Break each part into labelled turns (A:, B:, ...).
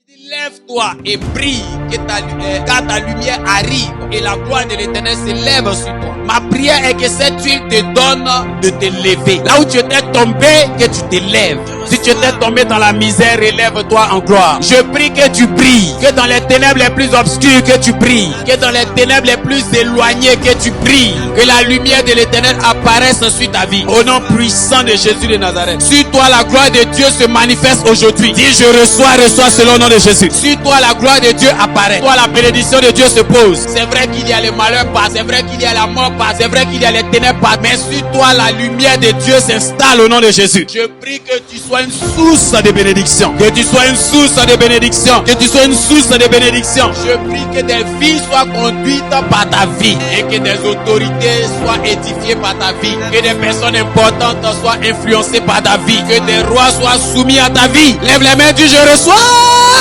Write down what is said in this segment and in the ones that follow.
A: Lève-toi et brille, car ta lumière arrive et la gloire de l'Éternel s'élève sur toi. Ma prière est que cette huile te donne de te lever. Là où tu étais tombé, que tu te lèves. Si tu étais tombé dans la misère, élève-toi en gloire. Je prie que tu brilles, que dans les ténèbres les plus obscures, que tu brilles, que dans les ténèbres les plus éloignées, que tu brilles, que la lumière de l'Éternel apparaisse sur ta vie. Au nom puissant de Jésus de Nazareth. Sur toi, la gloire de Dieu se manifeste aujourd'hui. Dis, je reçois selon le nom de Jésus. Sur toi, la gloire de Dieu apparaît. Toi, la bénédiction de Dieu se pose. C'est vrai qu'il y a les malheurs pas, c'est vrai qu'il y a la mort pas, c'est vrai qu'il y a les ténèbres pas, mais sur toi, la lumière de Dieu s'installe au nom de Jésus. Je prie que tu sois une source de bénédiction. Que tu sois une source de bénédiction. Que tu sois une source de bénédiction. Je prie que des vies soient conduites par ta vie et que des autorités soient édifiées par ta vie. Que des personnes importantes soient influencées par ta vie. Que des rois soient soumis à ta vie. Lève les mains, dis je reçois.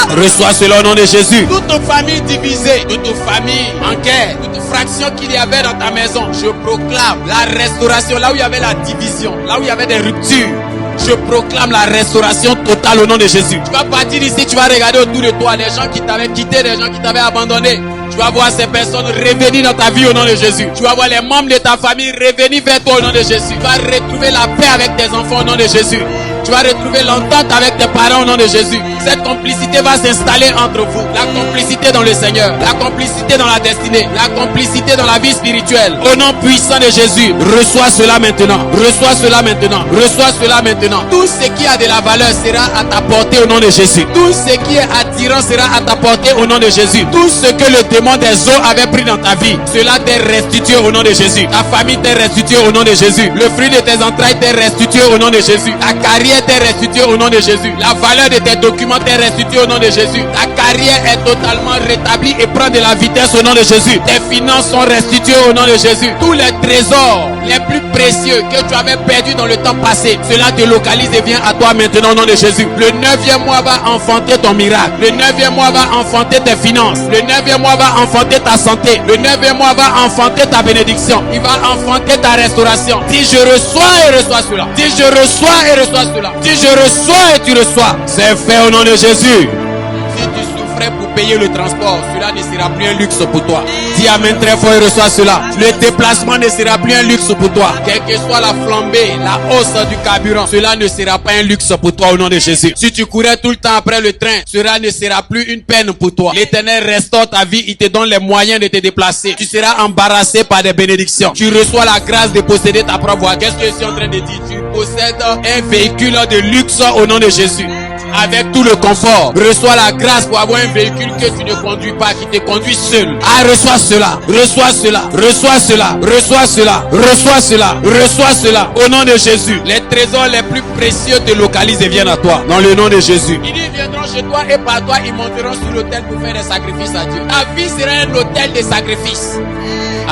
A: Reçois selon le nom de Jésus. Toute famille divisée, toute famille en guerre, toute fraction qu'il y avait dans ta maison, je proclame la restauration. Là où il y avait la division, là où il y avait des ruptures, je proclame la restauration totale au nom de Jésus. Tu vas partir d'ici, tu vas regarder autour de toi, les gens qui t'avaient quitté, les gens qui t'avaient abandonné. Tu vas voir ces personnes revenir dans ta vie au nom de Jésus. Tu vas voir les membres de ta famille revenir vers toi au nom de Jésus. Tu vas retrouver la paix avec tes enfants au nom de Jésus. Tu vas retrouver l'entente avec tes parents au nom de Jésus. Cette complicité va s'installer entre vous. La complicité dans le Seigneur. La complicité dans la destinée. La complicité dans la vie spirituelle. Au nom puissant de Jésus. Reçois cela maintenant. Reçois cela maintenant. Reçois cela maintenant. Tout ce qui a de la valeur sera à ta portée au nom de Jésus. Tout ce qui est attirant sera à ta portée au nom de Jésus. Tout ce que le démon des eaux avait pris dans ta vie, cela t'est restitué au nom de Jésus. Ta famille t'est restituée au nom de Jésus. Le fruit de tes entrailles t'est restitué au nom de Jésus. Ta carrière t'est restituée au nom de Jésus. La valeur de tes documents t'est restituée au nom de Jésus. Ta carrière est totalement rétablie et prend de la vitesse au nom de Jésus. Tes finances sont restituées au nom de Jésus. Tous les trésors les plus précieux que tu avais perdus dans le temps passé, cela te localise et vient à toi maintenant au nom de Jésus. Le 9e mois va enfanter ton miracle. Le 9e mois va enfanter tes finances. Le 9e mois va enfanter ta santé. Le 9e mois va enfanter ta bénédiction. Il va enfanter ta restauration. Dis je reçois et reçois cela. Dis je reçois et reçois cela. Dis je reçois et tu reçois. C'est fait au nom de Jésus. Si tu souffrais pour payer le transport, cela ne sera plus un luxe pour toi. Dis amen très fort et reçois cela. Le déplacement ne sera plus un luxe pour toi. Quelle que soit la flambée, la hausse du carburant, cela ne sera pas un luxe pour toi au nom de Jésus. Si tu courais tout le temps après le train, cela ne sera plus une peine pour toi. L'Éternel restaure ta vie, il te donne les moyens de te déplacer. Tu seras embarrassé par des bénédictions. Tu reçois la grâce de posséder ta propre voiture. Qu'est-ce que je suis en train de dire? Tu possèdes un véhicule de luxe au nom de Jésus. Avec tout le confort, reçois la grâce pour avoir un véhicule que tu ne conduis pas, qui te conduit seul. Ah, reçois cela, reçois cela, reçois cela, reçois cela, reçois cela, reçois cela. Au nom de Jésus, les trésors les plus précieux te localisent et viennent à toi. Dans le nom de Jésus. Ils viendront chez toi et par toi, ils monteront sur l'autel pour faire des sacrifices à Dieu. Ta vie sera un autel de sacrifices.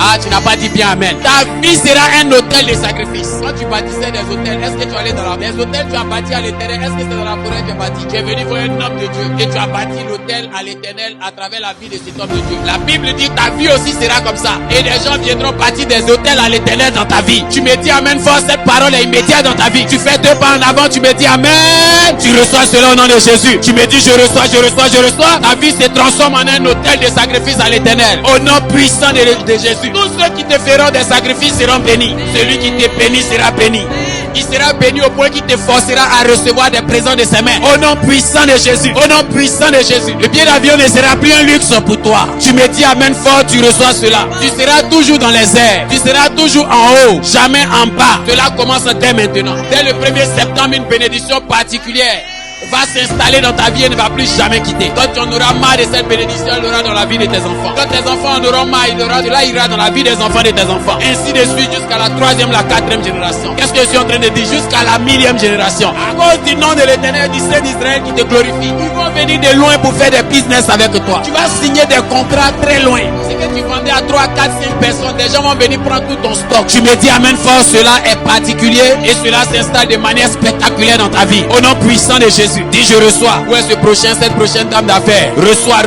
A: Ah, tu n'as pas dit bien amen. Ta vie sera un autel de sacrifices. Quand tu bâtissais des hôtels, est-ce que tu allais dans des hôtels, tu as bâti à l'Éternel? Est-ce que c'est dans la forêt que tu as bâti? Tu es venu voir un homme de Dieu et tu as bâti l'autel à l'Éternel à travers la vie de cet homme de Dieu. La Bible dit ta vie aussi sera comme ça. Et des gens viendront bâtir des hôtels à l'Éternel dans ta vie. Tu me dis amen fort, cette parole est immédiate dans ta vie. Tu fais 2 pas en avant, tu me dis amen. Tu reçois cela au nom de Jésus. Tu me dis je reçois, je reçois, je reçois. Ta vie se transforme en un hôtel de sacrifice à l'Éternel. Au nom puissant de Jésus. Tous ceux qui te feront des sacrifices seront bénis. Celui qui te bénit sera béni. Il sera béni au point qu'il te forcera à recevoir des présents de ses mains. Au nom puissant de Jésus. Au nom puissant de Jésus. Le billet d'avion ne sera plus un luxe pour toi. Tu me dis amen fort, tu reçois cela. Tu seras toujours dans les airs. Tu seras toujours en haut, jamais en bas. Cela commence dès maintenant. Dès le 1er septembre, une bénédiction particulière va s'installer dans ta vie et ne va plus jamais quitter. Quand tu en auras marre de cette bénédiction, elle aura dans la vie de tes enfants. Quand tes enfants en auront marre, cela ira dans la vie des enfants de tes enfants. Ainsi de suite jusqu'à la 3e, la 4e génération. Qu'est-ce que je suis en train de dire? Jusqu'à la 1000e génération. À cause du nom de l'Éternel, du Saint d'Israël qui te glorifie. Ils vont venir de loin pour faire des business avec toi. Tu vas signer des contrats très loin. Ce que tu vendais à 3, 4, 5 personnes, des gens vont venir prendre tout ton stock. Tu me dis amen fort, cela est particulier et cela s'installe de manière spectaculaire dans ta vie. Au nom puissant de Jésus. Jésus. Dis je reçois. Où est ce prochain, cette prochaine dame d'affaires? Reçois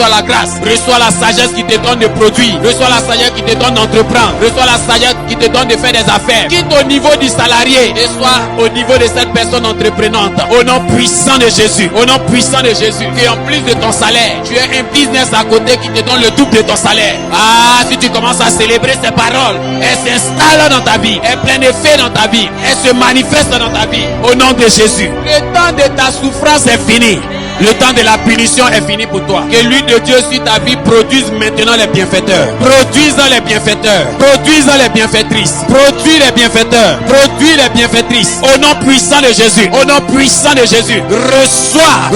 A: la grâce. Reçois la sagesse qui te donne de produire. Reçois la sagesse qui te donne d'entreprendre. Reçois la sagesse qui te donne de faire des affaires. Quitte au niveau du salarié et sois au niveau de cette personne entreprenante. Au nom puissant de Jésus. Au nom puissant de Jésus. Et en plus de ton salaire, tu as un business à côté qui te donne le double de ton salaire. Ah, si tu commences à célébrer ces paroles, elles s'installent dans ta vie. Elles prennent effet dans ta vie. Elles se manifestent dans ta vie. Au nom de Jésus. Le temps de ta souffrance est fini. Le temps de la punition est fini pour toi. Que l'huile de Dieu sur ta vie produise maintenant les bienfaiteurs. Produisent les bienfaiteurs. Produisent les bienfaitrices. Produis les bienfaiteurs. Produis les bienfaitrices. Au nom puissant de Jésus. Au nom puissant de Jésus. Reçois.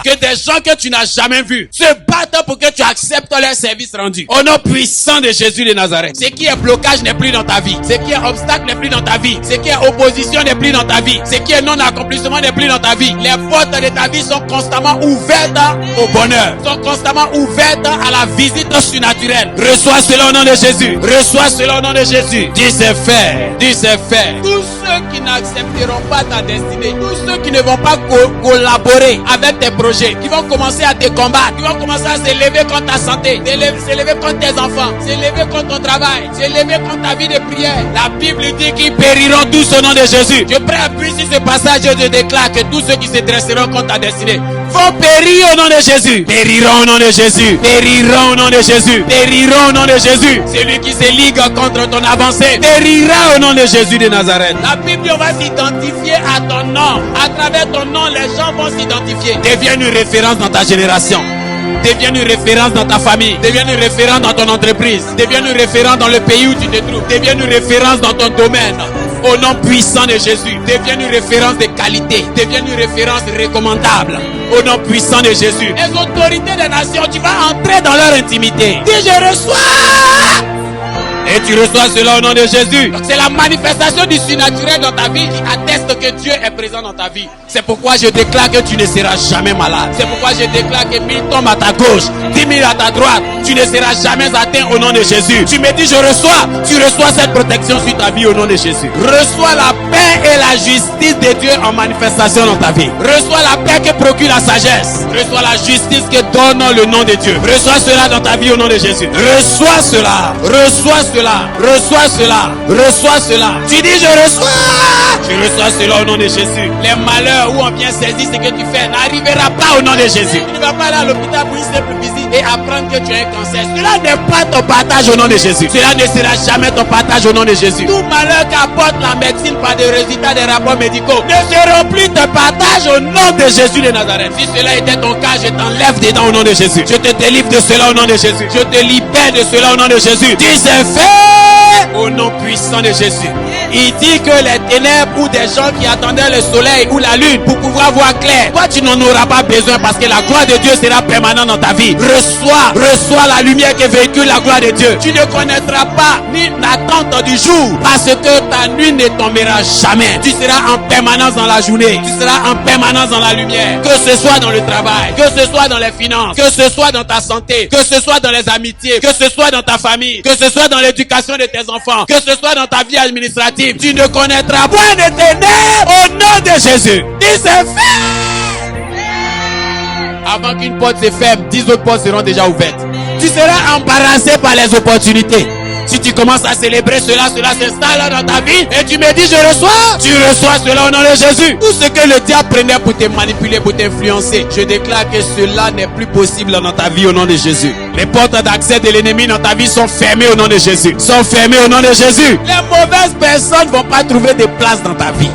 A: Que des gens que tu n'as jamais vus se battent pour que tu acceptes leur service rendu. Au nom puissant de Jésus de Nazareth. Ce qui est blocage n'est plus dans ta vie. Ce qui est obstacle n'est plus dans ta vie. Ce qui est opposition n'est plus dans ta vie. Ce qui est non-accomplissement n'est plus dans ta vie. Les portes de ta vie sont constamment ouvertes au bonheur. Sont constamment ouvertes à la visite surnaturelle. Reçois cela au nom de Jésus. Reçois cela au nom de Jésus. Dis c'est fait. Dis c'est fait. Tous ceux qui n'accepteront pas ta destinée, tous ceux qui ne vont pas collaborer avec tes projets, qui vont commencer à te combattre, qui vont commencer à s'élever contre ta santé, s'élever contre tes enfants, s'élever contre ton travail, s'élever contre ta vie de prière. La Bible dit qu'ils périront tous au nom de Jésus. Je prie appuie sur ce passage et je déclare que tous ceux qui se dresseront contre ta destinée vont périr au nom de Jésus. Périront au nom de Jésus. Périront au nom de Jésus. Périront au nom de Jésus. Celui qui se ligue contre ton avancée périra au nom de Jésus de Nazareth. La Bible va s'identifier à ton nom. À travers ton nom, les gens vont s'identifier. Deviens une référence dans ta génération. Deviens une référence dans ta famille. Deviens une référence dans ton entreprise. Deviens une référence dans le pays où tu te trouves. Deviens une référence dans ton domaine. Au nom puissant de Jésus. Deviens une référence de qualité. Deviens une référence recommandable. Au nom puissant de Jésus. Les autorités des nations, tu vas entrer dans leur intimité. Dis je reçois. Et tu reçois cela au nom de Jésus. C'est la manifestation du surnaturel dans ta vie qui atteste que Dieu est présent dans ta vie. C'est pourquoi je déclare que tu ne seras jamais malade. C'est pourquoi je déclare que 1000 tombent à ta gauche, 10 000 à ta droite. Tu ne seras jamais atteint au nom de Jésus. Tu me dis je reçois. Tu reçois cette protection sur ta vie au nom de Jésus. Reçois la paix et la justice de Dieu en manifestation dans ta vie. Reçois la paix que procure la sagesse. Reçois la justice que donne le nom de Dieu. Reçois cela dans ta vie au nom de Jésus. Reçois cela. Reçois cela. Reçois cela. Reçois cela. Tu dis je reçois. Tu reçois cela au nom de Jésus. Les malheurs où on vient saisir ce que tu fais n'arrivera pas au nom de Jésus. Tu ne vas pas aller à l'hôpital pour une simple visite et apprendre que tu as un cancer. Cela n'est pas ton partage au nom de Jésus. Cela ne sera jamais ton partage au nom de Jésus. Tout malheur qu'apporte la médecine par des résultats des rapports médicaux ne seront plus ton partage au nom de Jésus de Nazareth. Si cela était ton cas, je t'enlève dedans au nom de Jésus. Je te délivre de cela au nom de Jésus. Je te libère de cela au nom de Jésus. Dis c'est fait au nom puissant de Jésus. Il dit que les ténèbres ou des gens qui attendaient le soleil ou la lune pour pouvoir voir clair, toi tu n'en auras pas besoin parce que la gloire de Dieu sera permanente dans ta vie. Reçois la lumière qui véhicule la gloire de Dieu. Tu ne connaîtras pas ni l'attente du jour parce que ta nuit ne tombera jamais. Tu seras en permanence dans la journée. Tu seras en permanence dans la lumière. Que ce soit dans le travail, que ce soit dans les finances, que ce soit dans ta santé, que ce soit dans les amitiés, que ce soit dans ta famille, que ce soit dans l'éducation de tes enfants, que ce soit dans ta vie administrative. Tu ne connaîtras point de ténèbres au nom de Jésus. Dis c'est fait. Avant qu'une porte se ferme, 10 autres portes seront déjà ouvertes. Tu seras embarrassé par les opportunités. Si tu commences à célébrer cela s'installe dans ta vie et tu me dis je reçois, tu reçois cela au nom de Jésus. Tout ce que le diable prenait pour te manipuler, pour t'influencer, je déclare que cela n'est plus possible dans ta vie au nom de Jésus. Les portes d'accès de l'ennemi dans ta vie sont fermées au nom de Jésus. Sont fermées au nom de Jésus. Les mauvaises personnes ne vont pas trouver de place dans ta vie.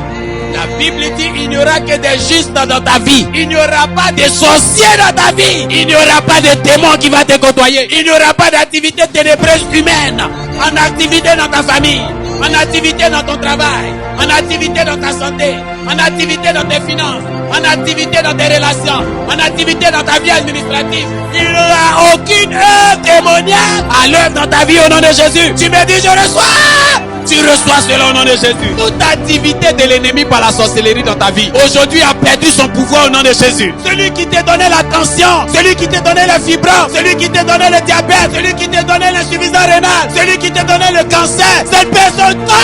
A: La Bible dit il n'y aura que des justes dans ta vie. Il n'y aura pas de sorciers dans ta vie. Il n'y aura pas de démons qui vont te côtoyer. Il n'y aura pas d'activité ténébreuse humaine. En activité dans ta famille, en activité dans ton travail, en activité dans ta santé, en activité dans tes finances, en activité dans tes relations, en activité dans ta vie administrative. Il n'y aura aucune œuvre démoniaque à l'œuvre dans ta vie au nom de Jésus. Tu me dis je reçois. Tu Tu reçois cela au nom de Jésus. Toute activité de l'ennemi par la sorcellerie dans ta vie, aujourd'hui a perdu son pouvoir au nom de Jésus. Celui qui t'a donné la tension, celui qui t'a donné le fibrome, celui qui t'a donné le diabète, celui qui t'a donné l'insuffisance rénale, celui qui t'a donné le cancer, cette personne tombe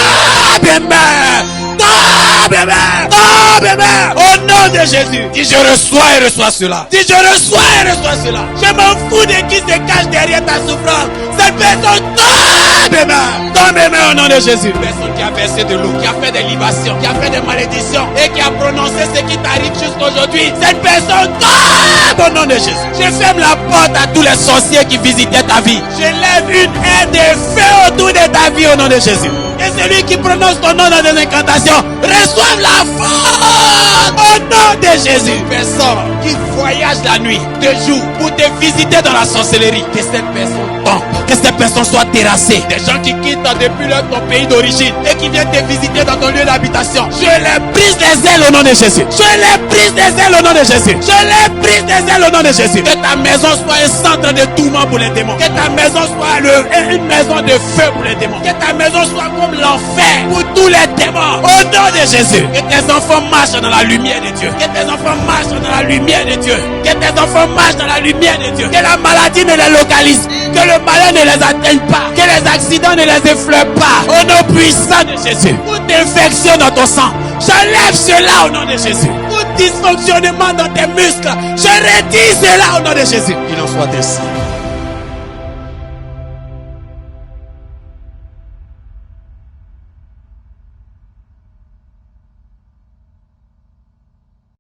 A: au nom de Jésus. Dis je reçois et reçois cela. Dis je reçois et reçois cela. Je m'en fous de qui se cache derrière ta souffrance. Cette personne tombe au nom de Jésus. Personne qui a versé de l'eau, qui a fait des libations, qui a fait des malédictions et qui a prononcé ce qui t'arrive jusqu'aujourd'hui. Cette personne tombe au nom de Jésus. Je ferme la porte à tous les sorciers qui visitaient ta vie. Je lève une aire de feu autour de ta vie au nom de Jésus. Et celui qui prononce ton nom dans des incantations, reçoive la force au nom de Jésus. Personne qui voyage la nuit, de jour, pour te visiter dans la sorcellerie, que cette personne tombe, que cette personne soit terrassée. Des gens qui quittent depuis ton pays d'origine et qui viennent te visiter dans ton lieu d'habitation, je les brise les ailes au nom de Jésus. Je les brise les ailes au nom de Jésus. Je les brise les ailes au nom de Jésus. Que ta maison soit un centre de tourment pour les démons. Que ta maison soit une maison de feu pour les démons. Que ta maison soit comme l'enfer pour tous les démons au nom de Jésus. Que tes enfants marchent dans la lumière de Dieu. Que tes enfants marchent dans la lumière de Dieu. Que tes enfants marchent dans la lumière de Dieu. Que la maladie ne les localise. Que le malheur ne les atteigne pas. Que les accidents ne les effleurent pas. Au nom puissant de Jésus. Toute infection dans ton sang, j'enlève cela au nom de Jésus. Tout dysfonctionnement dans tes muscles, je retire cela au nom de Jésus. Il en soit ainsi.